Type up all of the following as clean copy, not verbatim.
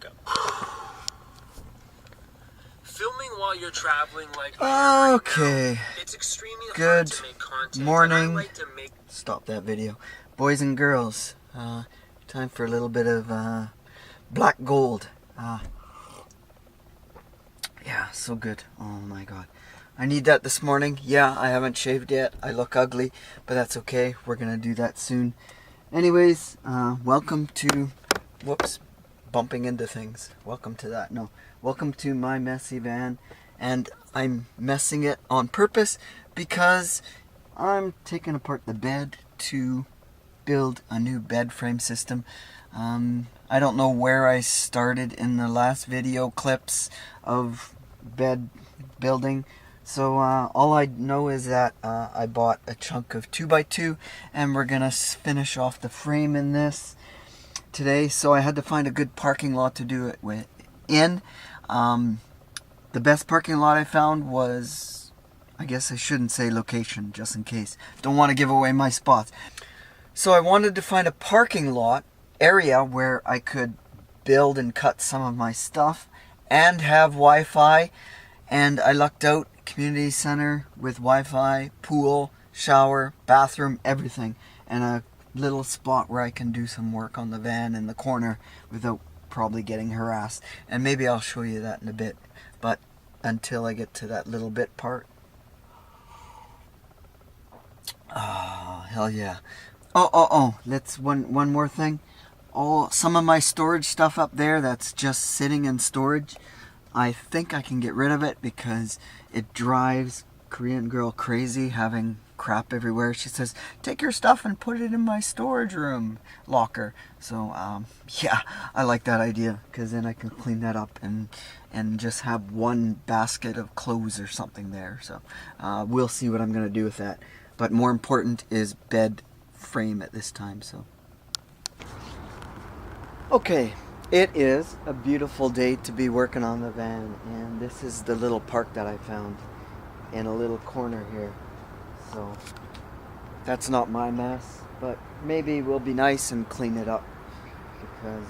go. Filming while you're traveling like okay. It's extremely Good hard to make content. morning. I like to make... Stop that video. Boys and girls, time for a little bit of black gold. Yeah, so good. Oh my god. I need that this morning. Yeah, I haven't shaved yet. I look ugly, but that's okay. We're gonna do that soon. Anyways, welcome to... Whoops. Bumping into things. Welcome to that. No. Welcome to my messy van. And I'm messing it on purpose because I'm taking apart the bed to build a new bed frame system. I don't know where I started in the last video clips of bed building. So all I know is that I bought a chunk of 2x2 and we're gonna finish off the frame in this today. So I had to find a good parking lot to do it in. The best parking lot I found was, I guess I shouldn't say location just in case. Don't want to give away my spots. So I wanted to find a parking lot area where I could build and cut some of my stuff and have Wi-Fi. And I lucked out. Community center with Wi-Fi, pool, shower, bathroom, everything. And a little spot where I can do some work on the van in the corner without probably getting harassed. And maybe I'll show you that in a bit. But until I get to that little bit part. Oh, hell yeah. Oh, let's one more thing. Some of my storage stuff up there that's just sitting in storage, I think I can get rid of it because it drives Korean girl crazy having crap everywhere. She says, take your stuff and put it in my storage room locker. So yeah, I like that idea because then I can clean that up and just have one basket of clothes or something there. So we'll see what I'm gonna do with that. But more important is bed frame at this time. So okay, it is a beautiful day to be working on the van, and this is the little park that I found in a little corner here. So that's not my mess, but maybe we'll be nice and clean it up because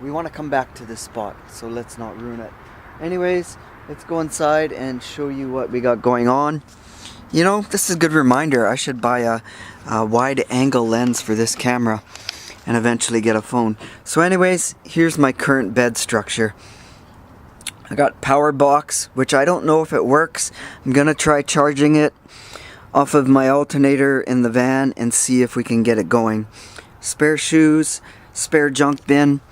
we want to come back to this spot, so let's not ruin it. Anyways, let's go inside and show you what we got going on. You know, this is a good reminder. I should buy a wide angle lens for this camera and eventually get a phone. So anyways, here's my current bed structure. I got power box, which I don't know if it works. I'm gonna try charging it off of my alternator in the van and see if we can get it going. Spare shoes, spare junk bin.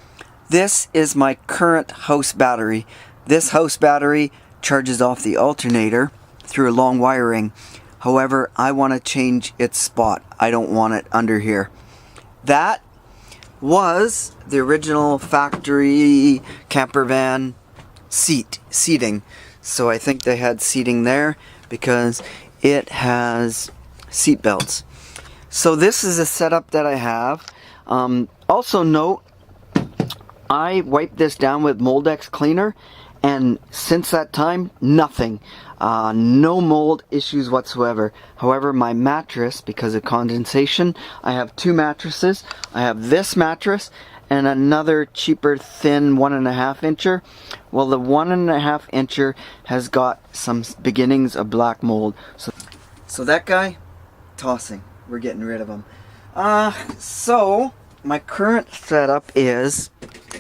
This is my current house battery. This house battery charges off the alternator through a long wiring. However, I want to change its spot. I don't want it under here. That was the original factory camper van seating. So I think they had seating there because it has seat belts. So this is a setup that I have. Also note, I wiped this down with Moldex cleaner, and since that time, nothing. No mold issues whatsoever. However, my mattress, because of condensation, I have two mattresses. I have this mattress and another cheaper thin 1.5 incher. Well, the 1.5 incher has got some beginnings of black mold. So that guy, tossing. We're getting rid of him. So my current setup is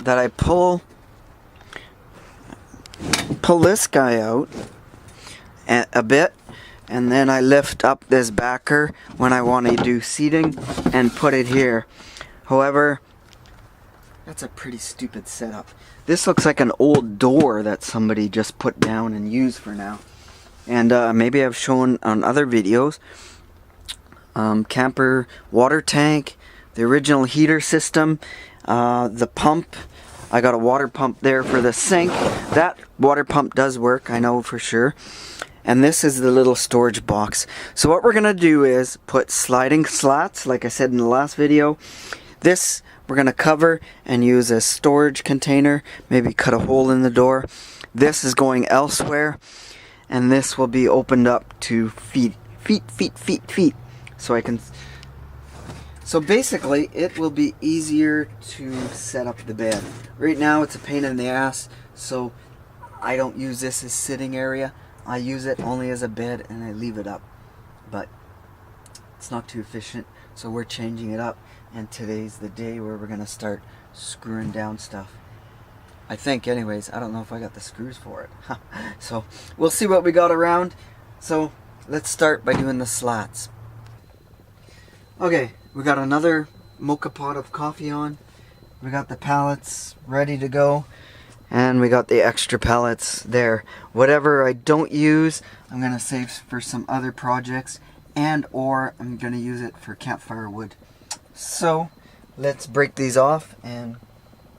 that I pull this guy out a bit, and then I lift up this backer when I want to do seating and put it here. However, that's a pretty stupid setup. This looks like an old door that somebody just put down and used for now. And maybe I've shown on other videos. Camper water tank, the original heater system, the pump. I got a water pump there for the sink. That water pump does work, I know for sure. And this is the little storage box. So what we're gonna do is put sliding slats, like I said in the last video. This we're gonna cover and use as storage container, maybe cut a hole in the door. This is going elsewhere, and this will be opened up to feet. So I can So basically, it will be easier to set up the bed. Right now, it's a pain in the ass, so I don't use this as sitting area. I use it only as a bed and I leave it up. But it's not too efficient, so we're changing it up. And today's the day where we're gonna start screwing down stuff. I think, anyways. I don't know if I got the screws for it. So we'll see what we got around. So let's start by doing the slats. Okay, we got another mocha pot of coffee on. We got the pallets ready to go. And we got the extra pallets there. Whatever I don't use, I'm going to save for some other projects. And or I'm going to use it for campfire wood. So, let's break these off and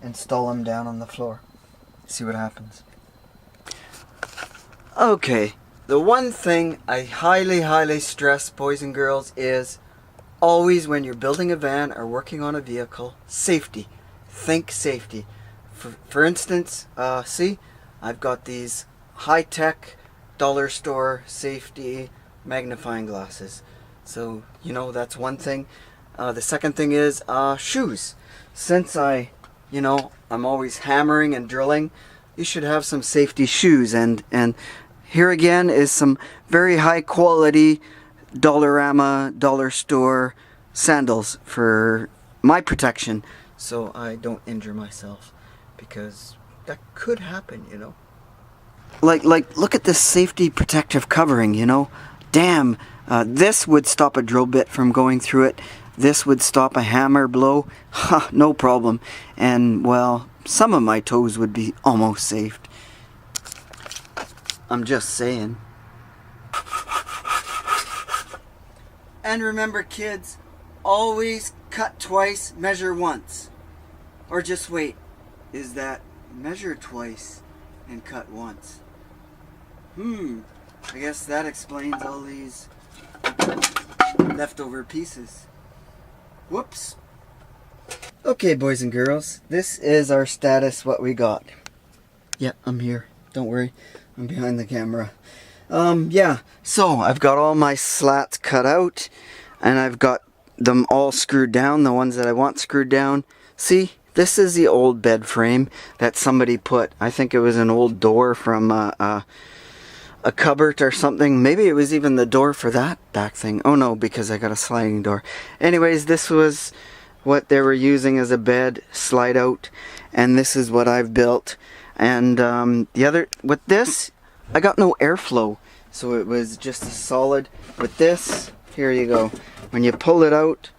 install them down on the floor. See what happens. Okay, the one thing I highly stress, boys and girls, is always when you're building a van or working on a vehicle, safety. Think safety. For instance, see, I've got these high-tech dollar store safety magnifying glasses. So, you know, that's one thing. The second thing is shoes. Since I'm always hammering and drilling, you should have some safety shoes. And here again is some very high quality Dollarama, dollar store sandals for my protection, so I don't injure myself, because that could happen, you know. Like look at this safety protective covering, you know. Damn, this would stop a drill bit from going through it. This would stop a hammer blow. Ha, no problem. And well, some of my toes would be almost saved. I'm just saying. And remember, kids, always cut twice, measure once. Or just wait, is that measure twice and cut once? I guess that explains all these leftover pieces. Whoops. Okay, boys and girls, this is our status, what we got. Yeah, I'm here. Don't worry, I'm behind the camera. Yeah, so I've got all my slats cut out, and I've got them all screwed down, the ones that I want screwed down. See, this is the old bed frame that somebody put. I think it was an old door from a cupboard or something. Maybe it was even the door for that back thing. Oh no, because I got a sliding door. Anyways, this was what they were using as a bed, slide out, and this is what I've built. And with this, I got no airflow, so it was just a solid. With this, here you go. When you pull it out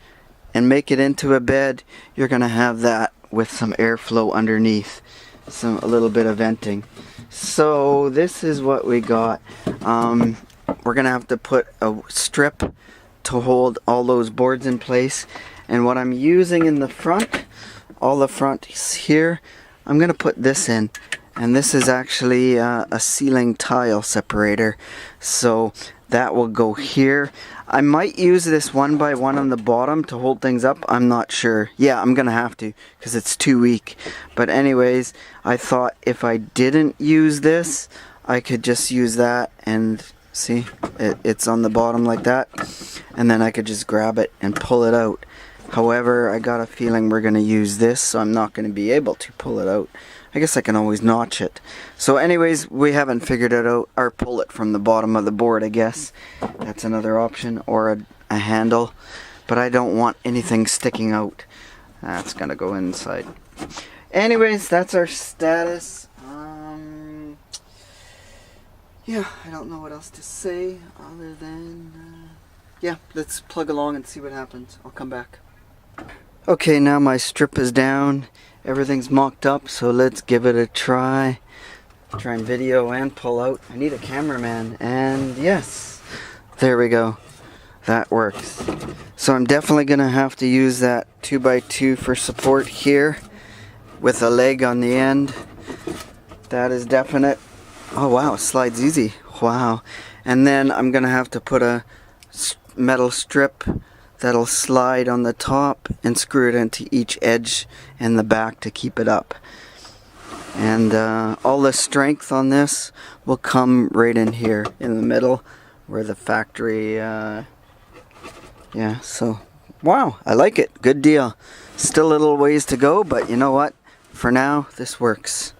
and make it into a bed, you're gonna have that with some airflow underneath, a little bit of venting. So this is what we got. We're gonna have to put a strip to hold all those boards in place. And what I'm using in the front, all the front is here, I'm gonna put this in. And this is actually a ceiling tile separator, so that will go here. I might use this 1x1 on the bottom to hold things up. I'm not sure. Yeah, I'm gonna have to, because it's too weak. But anyways, I thought if I didn't use this, I could just use that, and see, it's on the bottom like that, and then I could just grab it and pull it out. However, I got a feeling we're gonna use this, so I'm not gonna be able to pull it out. I guess I can always notch it. So anyways, we haven't figured it out, or pull it from the bottom of the board, I guess. That's another option, or a handle. But I don't want anything sticking out. That's gonna go inside. Anyways, that's our status. Yeah, I don't know what else to say other than, yeah, let's plug along and see what happens. I'll come back. Okay, now my strip is down. Everything's mocked up, so let's give it a try. Try and video and pull out. I need a cameraman, and yes, there we go. That works. So I'm definitely gonna have to use that 2x2 for support here with a leg on the end. That is definite. Oh wow, it slides easy. Wow. And then I'm gonna have to put a metal strip that'll slide on the top and screw it into each edge and the back to keep it up. And all the strength on this will come right in here in the middle where the factory, yeah, so Wow, I like it. Good deal. Still a little ways to go, but you know what? For now, this works.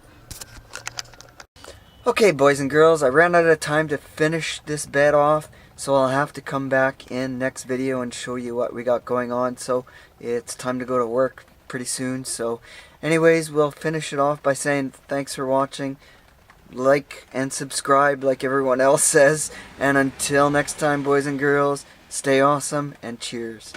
Okay, boys and girls, I ran out of time to finish this bed off, so I'll have to come back in next video and show you what we got going on. So it's time to go to work pretty soon. So anyways, we'll finish it off by saying thanks for watching. Like and subscribe like everyone else says. And until next time, boys and girls, stay awesome and cheers.